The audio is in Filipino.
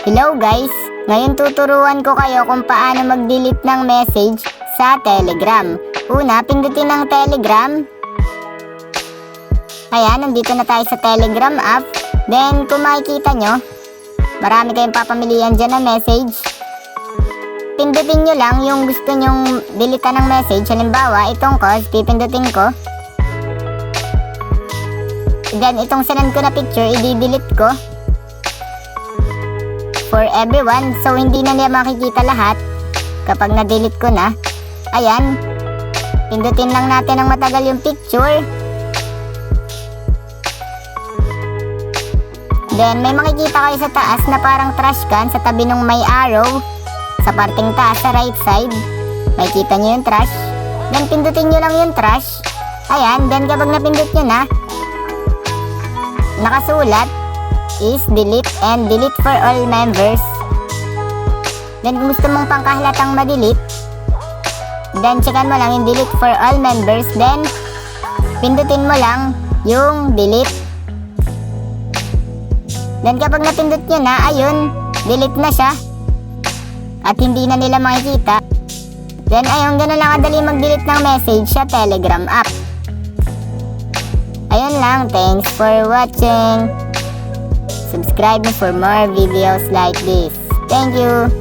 Hello guys! Ngayon tuturuan ko kayo kung paano mag-delete ng message sa Telegram. Una, pindutin ang Telegram. Ayan, nandito na tayo sa Telegram app. Then, kung makikita nyo, marami kayong papamilihan dyan na message. Pindutin nyo lang yung gusto nyong deletean ng message. Halimbawa, itong cause, pipindutin ko. Then, itong sinend ko na picture, i-delete ko. For everyone, so hindi na niya makikita lahat kapag na-delete ko na. Ayan, pindutin lang natin ng matagal yung picture. Then may makikita kayo sa taas na parang trash can sa tabi ng may arrow. Sa parting taas sa right side, makikita nyo yung trash. Then pindutin nyo lang yung trash. Ayan, then kapag napindut nyo na, nakasulat is delete and delete for all members. Then kung gusto mong pangkahalatang ma-delete, then checkan mo lang yung delete for all members. Then pindutin mo lang yung delete. Then kapag napindot nyo na, ayun, delete na siya at hindi na nila makikita. Then ayun, ganun lang kadali mag-delete ng message sa Telegram app. Ayun lang, thanks for watching. Subscribe for more videos like this. Thank you.